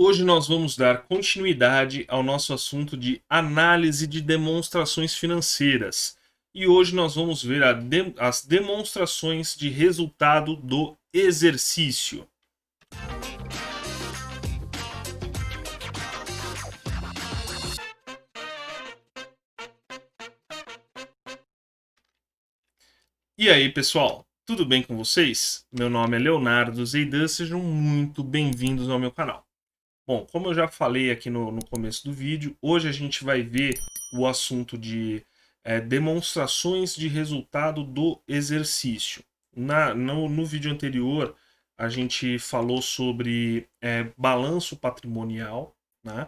Hoje nós vamos dar continuidade ao nosso assunto de análise de demonstrações financeiras. E hoje nós vamos ver as demonstrações de resultado do exercício. E aí, pessoal, tudo bem com vocês? Meu nome é Leonardo Zeidan, sejam muito bem-vindos ao meu canal. Bom, como eu já falei aqui no começo do vídeo, hoje a gente vai ver o assunto de demonstrações de resultado do exercício. No vídeo anterior, a gente falou sobre balanço patrimonial, né?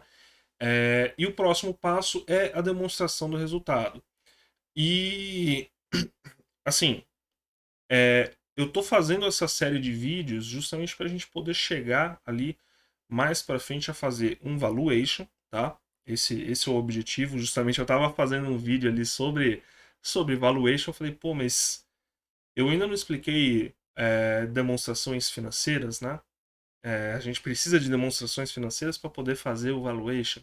E o próximo passo é a demonstração do resultado. E, assim, eu estou fazendo essa série de vídeos justamente para a gente poder chegar ali mais para frente a fazer um valuation, tá? Esse é o objetivo. Justamente eu estava fazendo um vídeo ali sobre valuation. Eu falei, pô, mas eu ainda não expliquei demonstrações financeiras, né? A gente precisa de demonstrações financeiras para poder fazer o valuation.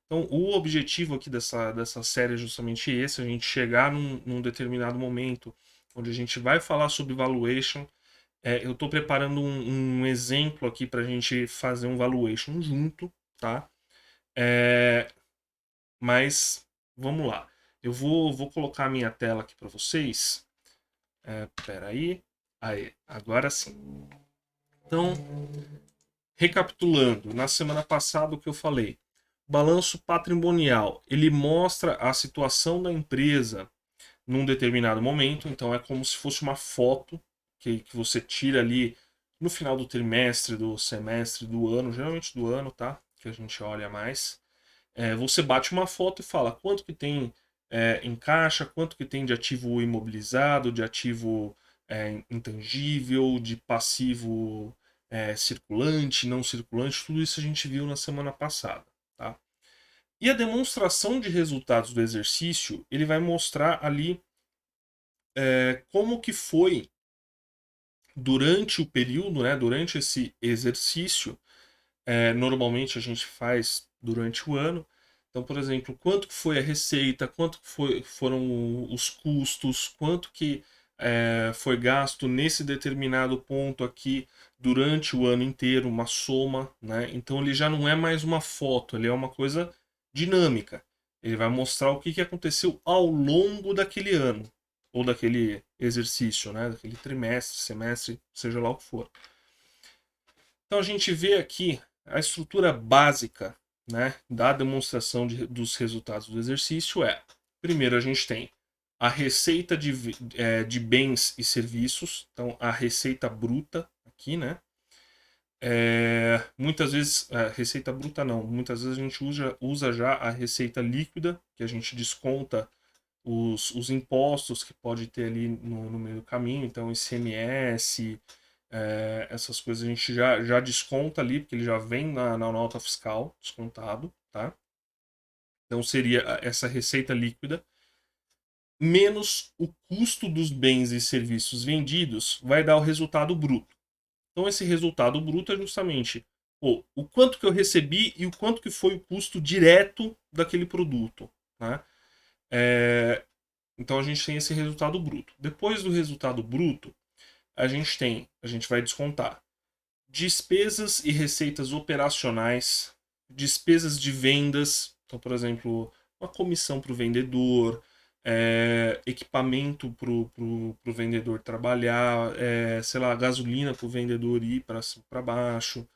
Então, o objetivo aqui dessa série é justamente esse: a gente chegar num determinado momento onde a gente vai falar sobre valuation. Eu estou preparando um exemplo aqui para a gente fazer um valuation junto, tá? É, mas vamos lá. Eu vou colocar a minha tela aqui para vocês. Espera aí. Aí, agora sim. Então, recapitulando, na semana passada o que eu falei. Balanço patrimonial, ele mostra a situação da empresa num determinado momento, então é como se fosse uma foto que você tira ali no final do trimestre, do semestre, do ano, geralmente do ano, tá? Que a gente olha mais. Você bate uma foto e fala quanto que tem em caixa, quanto que tem de ativo imobilizado, de ativo intangível, de passivo circulante, não circulante, tudo isso a gente viu na semana passada, tá? E a demonstração de resultados do exercício, ele vai mostrar ali como que foi durante o período, né, durante esse exercício. Normalmente a gente faz durante o ano. Então, por exemplo, quanto que foi a receita, quanto que foram os custos, quanto que foi gasto nesse determinado ponto aqui durante o ano inteiro, uma soma, né? Então ele já não é mais uma foto, ele é uma coisa dinâmica. Ele vai mostrar o que aconteceu ao longo daquele ano, ou daquele exercício, né? Daquele trimestre, semestre, seja lá o que for. Então a gente vê aqui a estrutura básica, né, da demonstração dos resultados do exercício é: primeiro a gente tem a receita de bens e serviços, então a receita bruta aqui, né? Muitas vezes, a receita bruta não, muitas vezes a gente usa já a receita líquida, que a gente desconta os impostos que pode ter ali no meio do caminho, então ICMS, essas coisas a gente já desconta ali, porque ele já vem na nota fiscal descontado, tá? Então seria essa receita líquida, menos o custo dos bens e serviços vendidos, vai dar o resultado bruto. Então esse resultado bruto é justamente o quanto que eu recebi e o quanto que foi o custo direto daquele produto, né? Então a gente tem esse resultado bruto. Depois do resultado bruto, a gente vai descontar despesas e receitas operacionais, despesas de vendas, então, por exemplo, uma comissão para o vendedor, equipamento para o vendedor trabalhar, sei lá, gasolina para o vendedor ir para cima para baixo,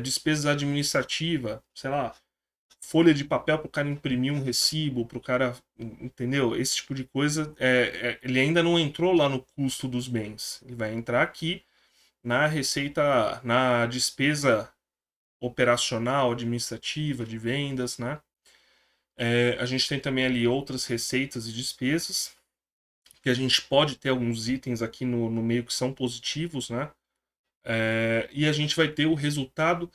despesas administrativas, sei lá, folha de papel para o cara imprimir um recibo, para o cara, entendeu? Esse tipo de coisa, ele ainda não entrou lá no custo dos bens, ele vai entrar aqui na receita, na despesa operacional, administrativa, de vendas, né? A gente tem também ali outras receitas e despesas, que a gente pode ter alguns itens aqui no meio que são positivos, né? E a gente vai ter o resultado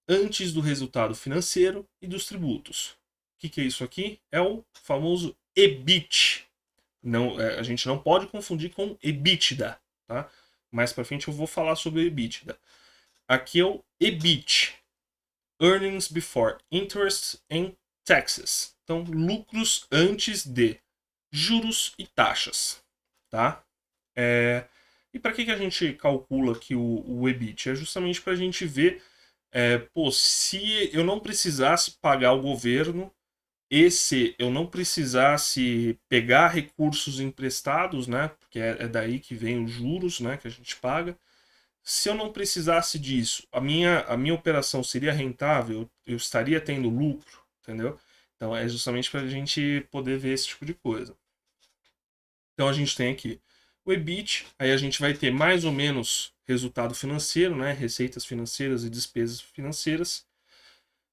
antes do resultado financeiro e dos tributos. O que é isso aqui? É o famoso EBIT. Não, a gente não pode confundir com EBITDA, tá? Mais para frente eu vou falar sobre o EBITDA. Aqui é o EBIT, Earnings before interest and taxes. Então, lucros antes de juros e taxas, tá? E para que a gente calcula aqui o EBIT? É justamente para a gente ver, se eu não precisasse pagar o governo e se eu não precisasse pegar recursos emprestados, né? Porque é daí que vem os juros, né? Que a gente paga. Se eu não precisasse disso, a minha operação seria rentável, eu estaria tendo lucro, entendeu? Então é justamente para a gente poder ver esse tipo de coisa. Então a gente tem aqui o EBIT, aí a gente vai ter mais ou menos resultado financeiro, né? Receitas financeiras e despesas financeiras.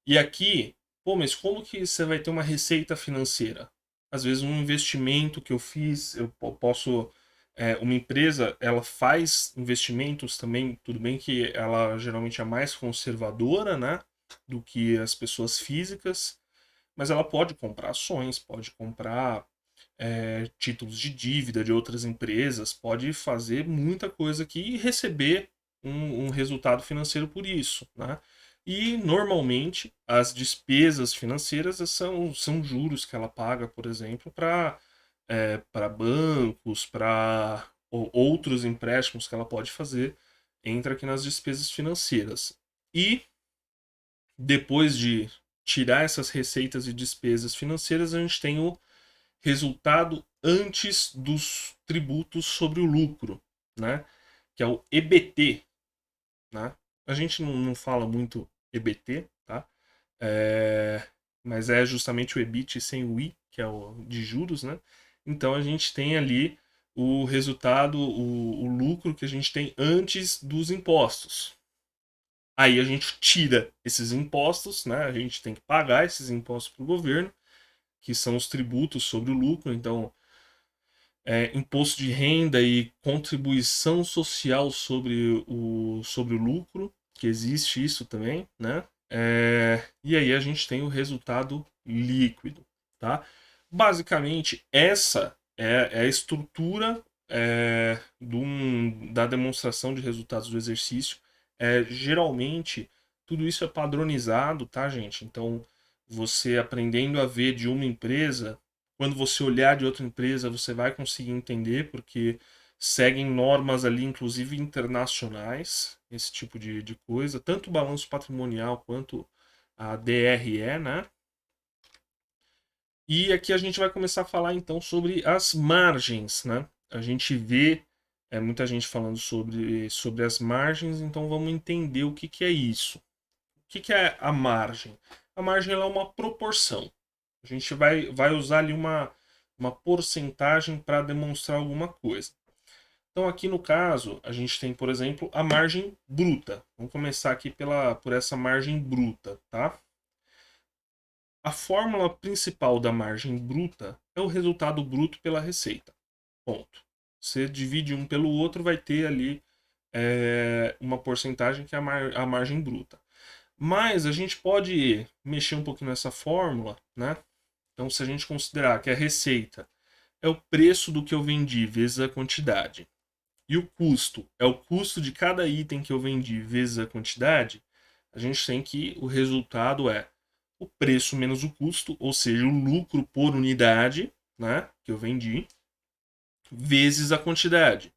E aqui, pô, mas como que você vai ter uma receita financeira? Às vezes um investimento que eu fiz, eu posso. Uma empresa, ela faz investimentos também, tudo bem que ela geralmente é mais conservadora, né? Do que as pessoas físicas, mas ela pode comprar ações, pode comprar títulos de dívida de outras empresas, pode fazer muita coisa aqui e receber um resultado financeiro por isso, né? E normalmente as despesas financeiras são juros que ela paga, por exemplo, para bancos, para outros empréstimos que ela pode fazer, entra aqui nas despesas financeiras. E depois de tirar essas receitas e despesas financeiras, a gente tem o resultado antes dos tributos sobre o lucro, né? Que é o EBT, né? A gente não fala muito EBT, tá? É, mas é justamente o EBIT sem o I, que é o de juros, né? Então a gente tem ali o resultado, o lucro que a gente tem antes dos impostos. Aí a gente tira esses impostos, né? A gente tem que pagar esses impostos para o governo, que são os tributos sobre o lucro. Então, imposto de renda e contribuição social sobre o lucro, que existe isso também, né? E aí a gente tem o resultado líquido, tá? Basicamente, essa é a estrutura da demonstração de resultados do exercício. Geralmente, tudo isso é padronizado, tá, gente? Então, você aprendendo a ver de uma empresa, quando você olhar de outra empresa, você vai conseguir entender, porque seguem normas ali, inclusive internacionais, esse tipo de coisa, tanto o balanço patrimonial quanto a DRE, né? E aqui a gente vai começar a falar então sobre as margens, né? A gente vê muita gente falando sobre as margens, então vamos entender o que é isso. O que é a margem? A margem ela é uma proporção. A gente vai usar ali uma porcentagem para demonstrar alguma coisa. Então, aqui no caso, a gente tem, por exemplo, a margem bruta. Vamos começar aqui por essa margem bruta, tá? A fórmula principal da margem bruta é o resultado bruto pela receita. Ponto. Você divide um pelo outro, vai ter ali uma porcentagem que é a margem bruta. Mas a gente pode mexer um pouquinho nessa fórmula, né? Então, se a gente considerar que a receita é o preço do que eu vendi vezes a quantidade, e o custo é o custo de cada item que eu vendi vezes a quantidade, a gente tem que o resultado é o preço menos o custo, ou seja, o lucro por unidade, né, que eu vendi, vezes a quantidade.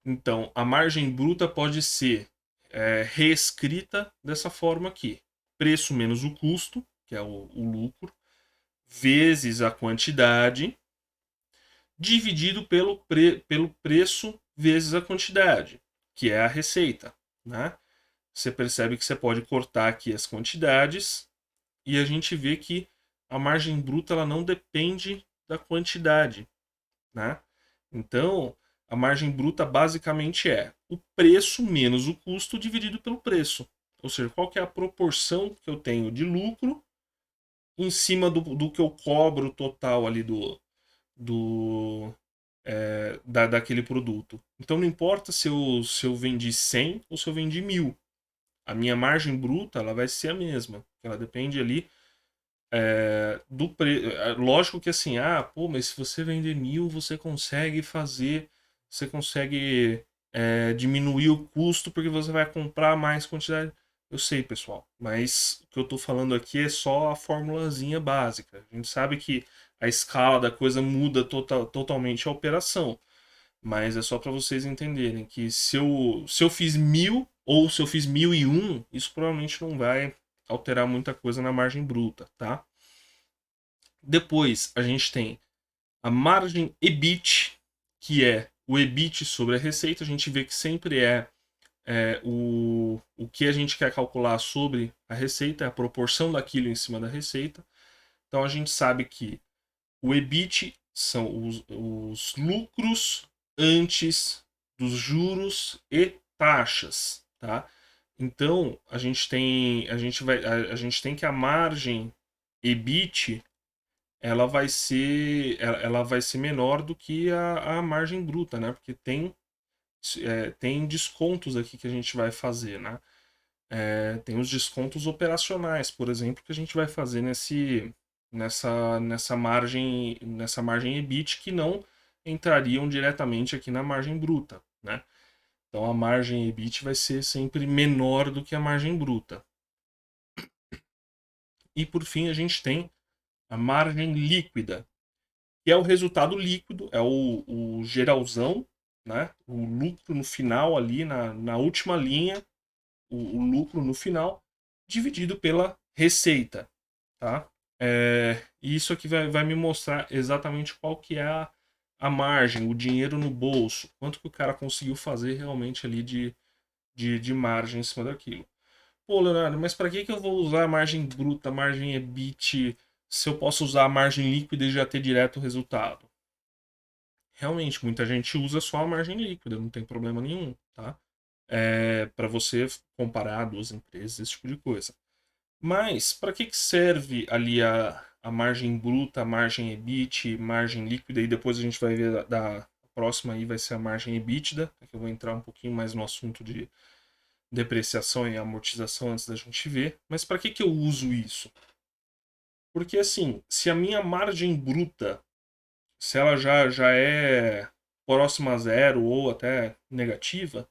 Então, a margem bruta pode ser reescrita dessa forma aqui: preço menos o custo, que é o lucro, vezes a quantidade, dividido pelo preço vezes a quantidade, que é a receita, né? Você percebe que você pode cortar aqui as quantidades e a gente vê que a margem bruta ela não depende da quantidade, né? Então, a margem bruta basicamente é o preço menos o custo dividido pelo preço. Ou seja, qual que é a proporção que eu tenho de lucro em cima do que eu cobro total ali do daquele produto. Então não importa se eu vendi 100 ou se eu vendi 1000. A minha margem bruta ela vai ser a mesma. Ela depende ali do preço. Lógico que assim, pô, mas se você vender 1000, você consegue fazer. Você consegue diminuir o custo porque você vai comprar mais quantidade. Eu sei, pessoal, mas o que eu estou falando aqui é só a formulazinha básica. A gente sabe que a escala da coisa muda totalmente a operação, mas é só para vocês entenderem que se eu fiz 1000 ou se eu fiz 1001, isso provavelmente não vai alterar muita coisa na margem bruta, tá? Depois a gente tem a margem EBIT, que é o EBIT sobre a receita. A gente vê que sempre o que a gente quer calcular sobre a receita, é a proporção daquilo em cima da receita. Então a gente sabe que o EBIT são os lucros antes dos juros e taxas, tá? Então a gente tem que a margem EBIT ela vai ser menor do que a margem bruta, né? Porque tem descontos aqui que a gente vai fazer, né? Tem os descontos operacionais, por exemplo, que a gente vai fazer nessa margem EBIT que não entrariam diretamente aqui na margem bruta, né? Então a margem EBIT vai ser sempre menor do que a margem bruta. E por fim a gente tem a margem líquida, que é o resultado líquido, é o geralzão, né? O lucro no final ali, na última linha, o lucro no final, dividido pela receita, tá? E isso aqui vai me mostrar exatamente qual que é a margem, o dinheiro no bolso, quanto que o cara conseguiu fazer realmente ali de margem em cima daquilo. Pô, Leonardo, mas para que eu vou usar a margem bruta, a margem EBIT, se eu posso usar a margem líquida e já ter direto o resultado? Realmente, muita gente usa só a margem líquida, não tem problema nenhum, tá? Para você comparar duas empresas, esse tipo de coisa. Mas, para que serve ali a margem bruta, a margem EBIT, margem líquida, e depois a gente vai ver a próxima aí vai ser a margem EBITDA, que eu vou entrar um pouquinho mais no assunto de depreciação e amortização antes da gente ver. Mas para que eu uso isso? Porque assim, se a minha margem bruta, se ela já é próxima a zero ou até negativa,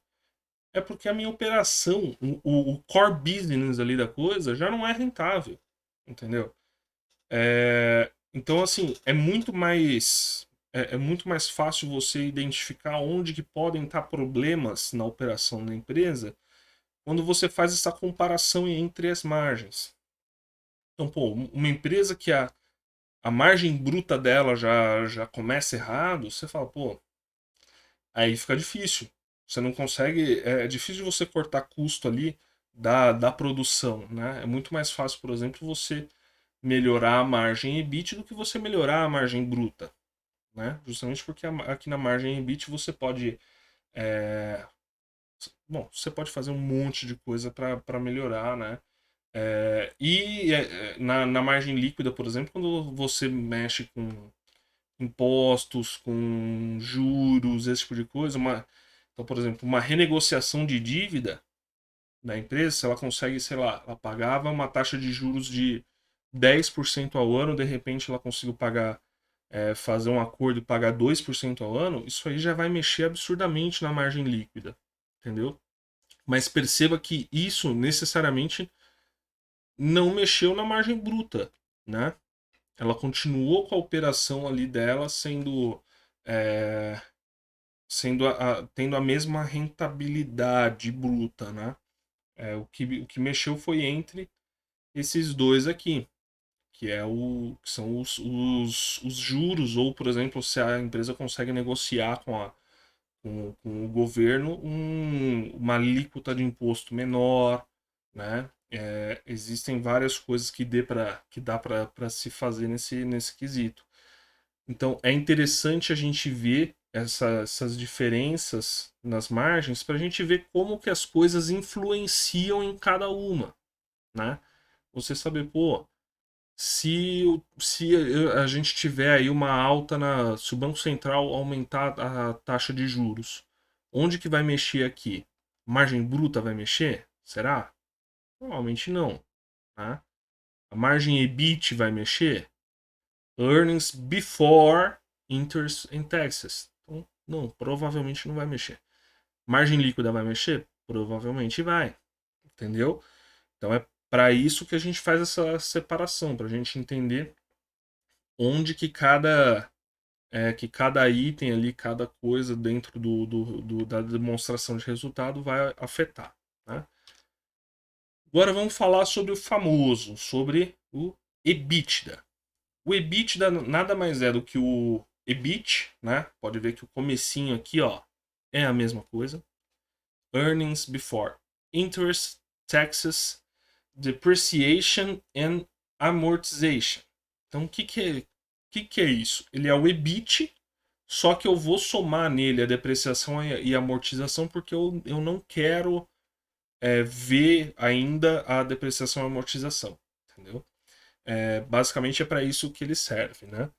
é porque a minha operação, o core business ali da coisa, já não é rentável. Entendeu? Então, assim, é muito mais fácil você identificar onde que podem estar problemas na operação da empresa quando você faz essa comparação entre as margens. Então, pô, uma empresa que a margem bruta dela já começa errado, você fala, pô, aí fica difícil. Você não consegue. É difícil de você cortar custo ali da produção, né? É muito mais fácil, por exemplo, você melhorar a margem EBIT do que você melhorar a margem bruta, né? Justamente porque aqui na margem EBIT você pode. é, Bom, você pode fazer um monte de coisa para melhorar, né? Na margem líquida, por exemplo, quando você mexe com impostos, com juros, esse tipo de coisa, então, por exemplo, uma renegociação de dívida da empresa, se ela consegue, sei lá, ela pagava uma taxa de juros de 10% ao ano, de repente ela conseguiu fazer um acordo e pagar 2% ao ano, isso aí já vai mexer absurdamente na margem líquida, entendeu? Mas perceba que isso necessariamente não mexeu na margem bruta, né? Ela continuou com a operação ali dela é, tendo a mesma rentabilidade bruta, né? O que mexeu foi entre esses dois aqui, que são os juros, ou, por exemplo, se a empresa consegue negociar com o governo uma alíquota de imposto menor, né? Existem várias coisas que dá para se fazer nesse quesito. Então é interessante a gente ver essas diferenças nas margens para a gente ver como que as coisas influenciam em cada uma, né? Você saber, pô, se a gente tiver aí uma alta se o Banco Central aumentar a taxa de juros, onde que vai mexer aqui? Margem bruta vai mexer? Será? Provavelmente não, né? A margem EBIT vai mexer? Earnings before interest and taxes. Então, não, provavelmente não vai mexer. Margem líquida vai mexer? Provavelmente vai, entendeu? Então é para isso que a gente faz essa separação, para a gente entender onde que cada item ali, cada coisa dentro da demonstração de resultado vai afetar. Né? Agora vamos falar sobre o famoso, sobre o EBITDA. O EBITDA nada mais é do que o EBIT, né? Pode ver que o comecinho aqui, ó, é a mesma coisa. Earnings before interest, taxes, depreciation and amortization. Então, o que é isso? Ele é o EBIT, só que eu vou somar nele a depreciação e a amortização porque eu não quero ver ainda a depreciação e amortização, entendeu? Basicamente é para isso que ele serve, né?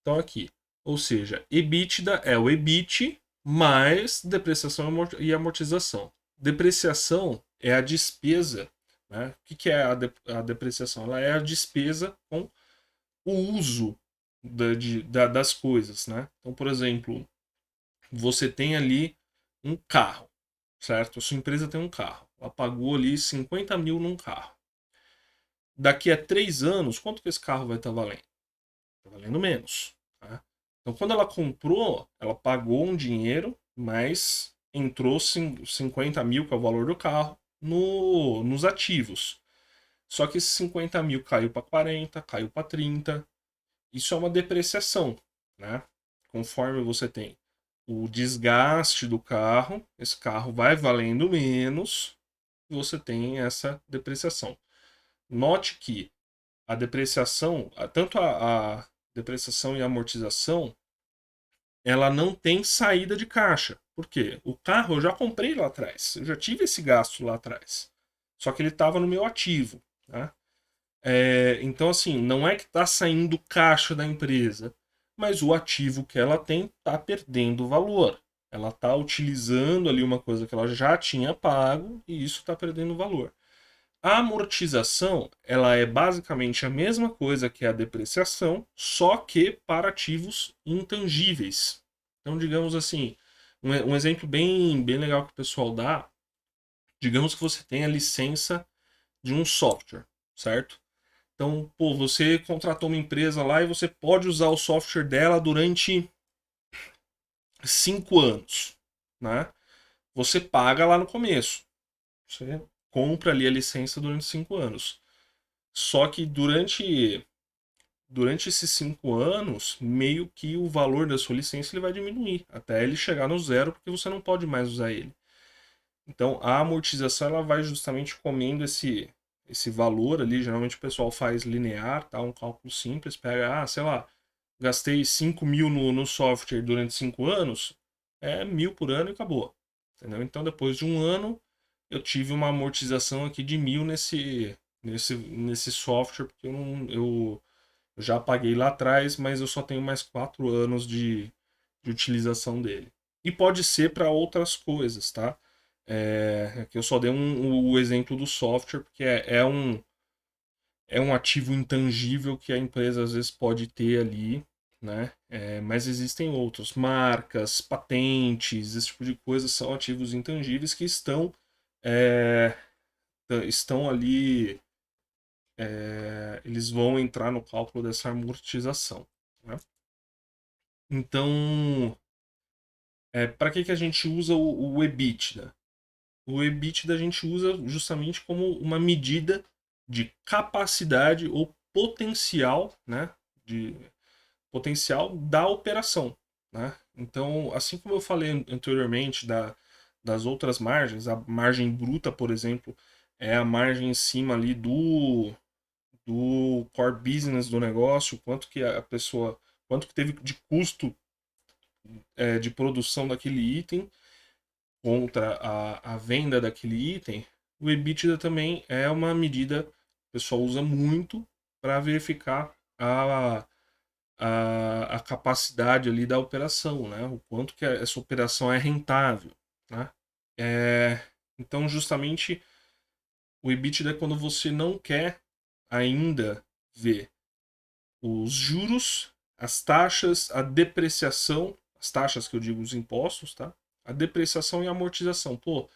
Então aqui, ou seja, EBITDA é o EBIT mais depreciação e amortização. Depreciação é a despesa, né? O que é a depreciação? Ela é a despesa com o uso das coisas, né? Então, por exemplo, você tem ali um carro, certo? A sua empresa tem um carro. Ela pagou ali 50 mil num carro. Daqui a 3 anos, quanto que esse carro vai estar valendo? Está valendo menos. Tá? Então, quando ela comprou, ela pagou um dinheiro, mas entrou 50 mil, que é o valor do carro, nos ativos. Só que esses 50 mil caiu para 40, caiu para 30. Isso é uma depreciação. Né? Conforme você tem o desgaste do carro, esse carro vai valendo menos, você tem essa depreciação. Note que a depreciação, tanto a depreciação e a amortização, ela não tem saída de caixa. Por quê? O carro eu já comprei lá atrás, eu já tive esse gasto lá atrás. Só que ele estava no meu ativo. Né? Então, assim, não é que está saindo caixa da empresa, mas o ativo que ela tem está perdendo valor. Ela está utilizando ali uma coisa que ela já tinha pago e isso está perdendo valor. A amortização, ela é basicamente a mesma coisa que a depreciação, só que para ativos intangíveis. Então, digamos assim, um exemplo bem legal que o pessoal dá, digamos que você tem a licença de um software, certo? Então, pô, você contratou uma empresa lá e você pode usar o software dela durante 5 anos, né? Você paga lá no começo. Você compra ali a licença durante 5 anos. Só que durante esses 5 anos, meio que o valor da sua licença ele vai diminuir, até ele chegar no zero, porque você não pode mais usar ele. Então, a amortização ela vai justamente comendo esse valor ali. Geralmente o pessoal faz linear, tá? Um cálculo simples, pega, sei lá, gastei 5 mil no software durante 5 anos, é 1.000 por ano e acabou. Entendeu? Então, depois de um ano, eu tive uma amortização aqui de 1.000 nesse software, porque eu já paguei lá atrás, mas eu só tenho mais 4 anos de utilização dele. E pode ser para outras coisas, tá? Aqui eu só dei o exemplo do software, porque é um ativo intangível que a empresa às vezes pode ter ali, né? Mas existem outros, marcas, patentes, esse tipo de coisa são ativos intangíveis que é, estão ali, eles vão entrar no cálculo dessa amortização. Né? Então, para que a gente usa o EBITDA? O EBITDA a gente usa justamente como uma medida de capacidade ou potencial, né, de potencial da operação, né? Então, assim como eu falei anteriormente das outras margens, a margem bruta, por exemplo, é a margem em cima ali do core business do negócio, quanto que teve de custo de produção daquele item contra a venda daquele item. O EBITDA também é uma medida que o pessoal usa muito para verificar a capacidade ali da operação, né? O quanto que essa operação é rentável, né? Então, justamente, o EBITDA é quando você não quer ainda ver os juros, as taxas, a depreciação, as taxas que eu digo, os impostos, tá? A depreciação e a amortização. Pô,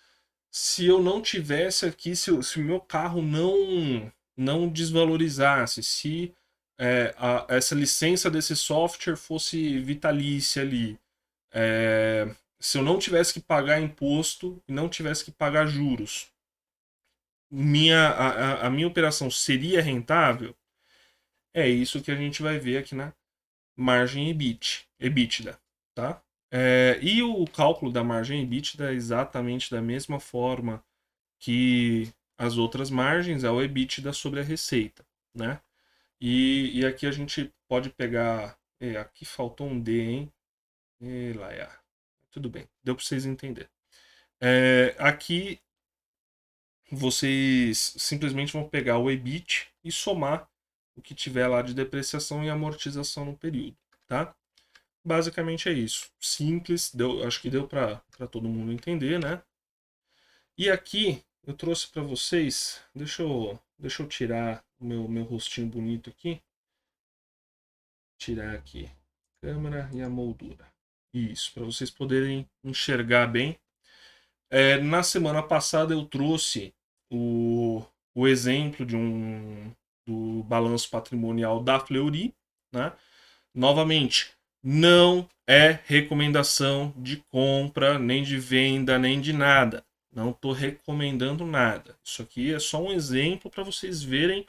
se eu não tivesse aqui, se o meu carro não desvalorizasse, se essa licença desse software fosse vitalícia ali, se eu não tivesse que pagar imposto e não tivesse que pagar juros, a minha operação seria rentável? É isso que a gente vai ver aqui na margem EBITDA, tá? E o cálculo da margem EBITDA é exatamente da mesma forma que as outras margens, é o EBITDA sobre a receita, né? E aqui a gente pode pegar. Aqui faltou um D, hein? Lá, tudo bem, deu para vocês entenderem. Aqui vocês simplesmente vão pegar o EBIT e somar o que tiver lá de depreciação e amortização no período, tá? Basicamente é isso. Simples, acho que deu para todo mundo entender, né? E aqui eu trouxe para vocês, deixa eu tirar o meu rostinho bonito aqui, tirar aqui câmera e a moldura. Isso, para vocês poderem enxergar bem. Na semana passada eu trouxe o exemplo do balanço patrimonial da Fleury, né? Novamente, não é recomendação de compra, nem de venda, nem de nada. Não estou recomendando nada. Isso aqui é só um exemplo para vocês verem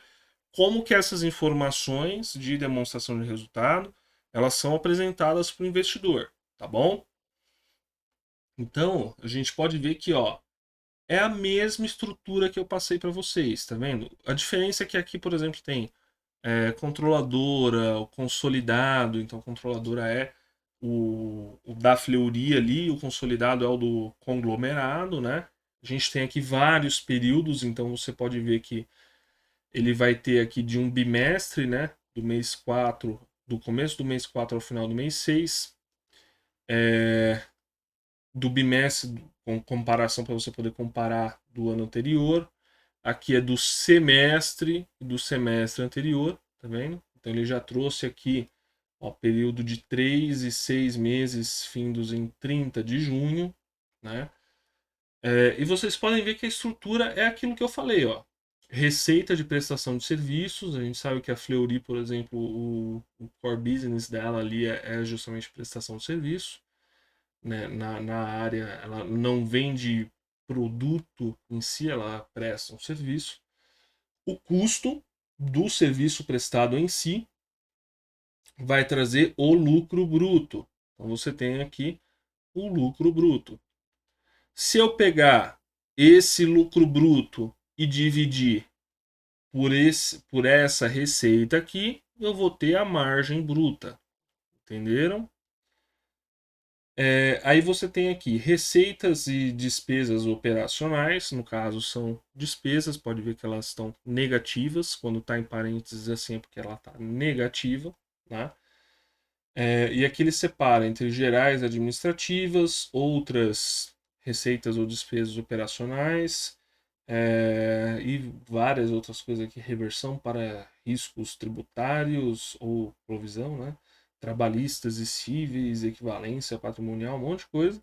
como que essas informações de demonstração de resultado elas são apresentadas para o investidor, tá bom? Então, a gente pode ver que, ó, é a mesma estrutura que eu passei para vocês, tá vendo? A diferença é que aqui, por exemplo, tem controladora, o consolidado, então a controladora é o da Fleury ali, o consolidado é o do conglomerado, né? A gente tem aqui vários períodos, então você pode ver que ele vai ter aqui de um bimestre, né? Do mês 4, do começo do mês 4 ao final do mês 6. Do bimestre, com comparação para você poder comparar do ano anterior. Aqui é do semestre anterior, tá vendo? Então ele já trouxe aqui ó, período de 3 e 6 meses, findos em 30 de junho, né? E vocês podem ver que a estrutura é aquilo que eu falei, ó. Receita de prestação de serviços, a gente sabe que a Fleury, por exemplo, o core business dela ali é justamente prestação de serviço, né? Na área, ela não vende produto em si, ela presta um serviço. O custo do serviço prestado em si vai trazer o lucro bruto. Então você tem aqui o lucro bruto. Se eu pegar esse lucro bruto e dividir por essa receita aqui, eu vou ter a margem bruta. Entenderam? Aí você tem aqui receitas e despesas operacionais, no caso são despesas, pode ver que elas estão negativas, quando está em parênteses assim é porque ela está negativa, né? E aqui ele separa entre gerais administrativas, outras receitas ou despesas operacionais, e várias outras coisas aqui, reversão para riscos tributários ou provisão, né? Trabalhistas e cíveis, equivalência patrimonial, um monte de coisa,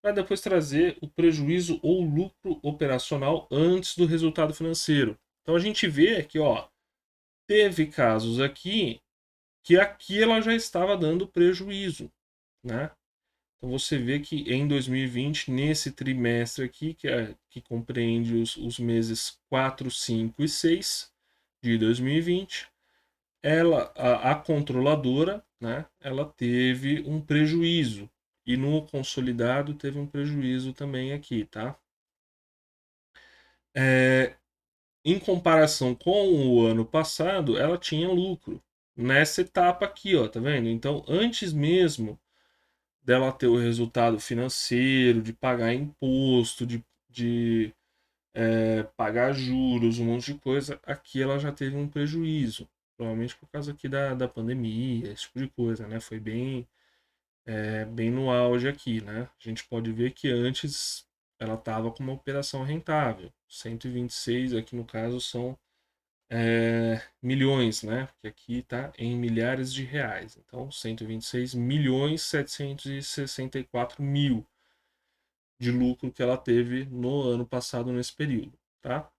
para depois trazer o prejuízo ou lucro operacional antes do resultado financeiro. Então a gente vê que, ó, teve casos aqui que aqui ela já estava dando prejuízo, né? Então você vê que em 2020, nesse trimestre aqui, que compreende os meses 4, 5 e 6 de 2020, a controladora, né, ela teve um prejuízo. E no consolidado teve um prejuízo também aqui, tá? Em comparação com o ano passado, ela tinha lucro. Nessa etapa aqui, ó, tá vendo? Então, antes mesmo dela ter o resultado financeiro, de pagar imposto, de pagar juros, um monte de coisa, aqui ela já teve um prejuízo. Provavelmente por causa aqui da pandemia, esse tipo de coisa, né? Foi bem no auge aqui, né? A gente pode ver que antes ela estava com uma operação rentável. 126 aqui no caso são milhões, né? Porque aqui está em milhares de reais. Então, 126 milhões 764 mil. de lucro que ela teve no ano passado nesse período, tá?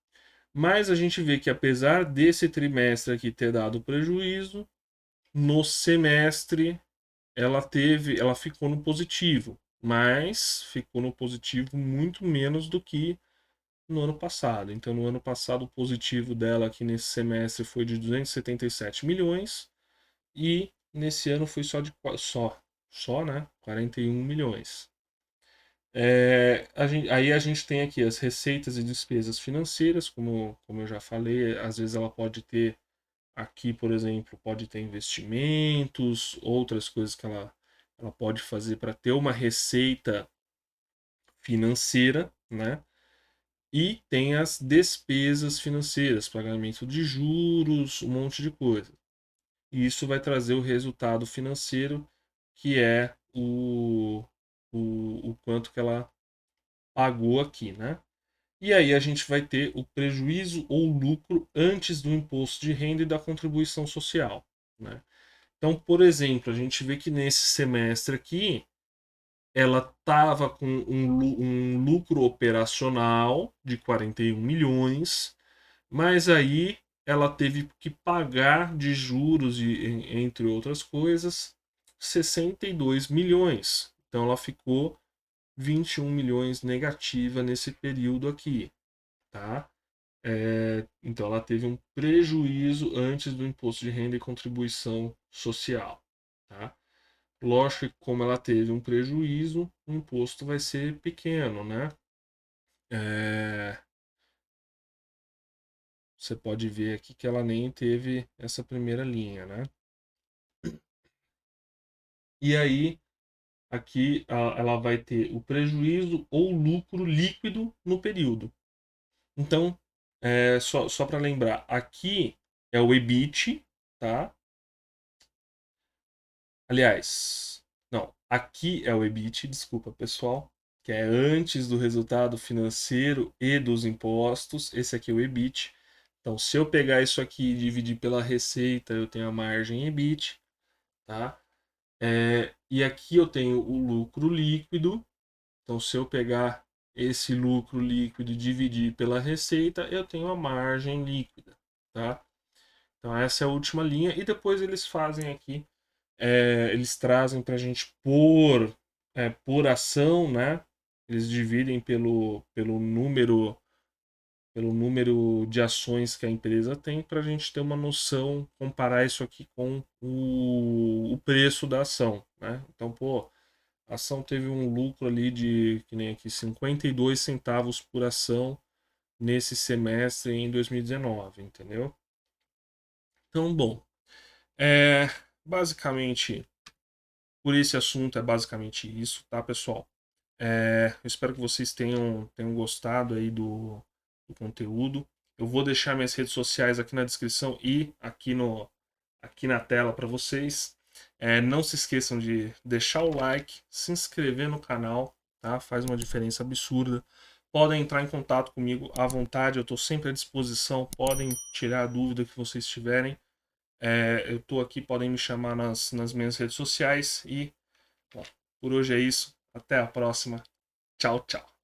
Mas a gente vê que apesar desse trimestre aqui ter dado prejuízo, no semestre ela ficou no positivo, mas ficou no positivo muito menos do que no ano passado. Então, no ano passado, o positivo dela aqui nesse semestre foi de 277 milhões e nesse ano foi só, né? 41 milhões. Aí a gente tem aqui as receitas e despesas financeiras, como eu já falei, às vezes ela pode ter aqui, por exemplo, pode ter investimentos, outras coisas que ela pode fazer para ter uma receita financeira, né? E tem as despesas financeiras, pagamento de juros, um monte de coisa. E isso vai trazer o resultado financeiro, que é o quanto que ela pagou aqui, né? E aí a gente vai ter o prejuízo ou lucro antes do imposto de renda e da contribuição social, né? Então, por exemplo, a gente vê que nesse semestre aqui ela estava com um lucro operacional de 41 milhões, mas aí ela teve que pagar de juros e entre outras coisas 62 milhões. Então ela ficou 21 milhões negativa nesse período aqui, tá? Então ela teve um prejuízo antes do imposto de renda e contribuição social, tá? Lógico que como ela teve um prejuízo, o imposto vai ser pequeno, né? É, Você pode ver aqui que ela nem teve essa primeira linha, né? E aí, aqui ela vai ter o prejuízo ou lucro líquido no período. Então, só para lembrar, aqui é o EBIT, tá? Aliás, não, aqui é o EBIT, desculpa pessoal, que é antes do resultado financeiro e dos impostos. Esse aqui é o EBIT. Então, se eu pegar isso aqui e dividir pela receita, eu tenho a margem EBIT, tá? E aqui eu tenho o lucro líquido. Então, se eu pegar esse lucro líquido e dividir pela receita, eu tenho a margem líquida, tá? Então, essa é a última linha. E depois eles fazem aqui, eles trazem para a gente por ação, né? Eles dividem pelo número de ações que a empresa tem para a gente ter uma noção, comparar isso aqui com o preço da ação, né? Então, pô, a ação teve um lucro ali de, que nem aqui, 52 centavos por ação nesse semestre em 2019, entendeu? Então, bom, é, basicamente, por esse assunto é basicamente isso, tá, pessoal? Eu espero que vocês tenham gostado aí do conteúdo. Eu vou deixar minhas redes sociais aqui na descrição e aqui na tela para vocês. Não se esqueçam de deixar o like, se inscrever no canal, tá? Faz uma diferença absurda. Podem entrar em contato comigo à vontade, eu estou sempre à disposição. Podem tirar a dúvida que vocês tiverem. Eu estou aqui, podem me chamar nas minhas redes sociais. E bom, por hoje é isso. Até a próxima. Tchau, tchau.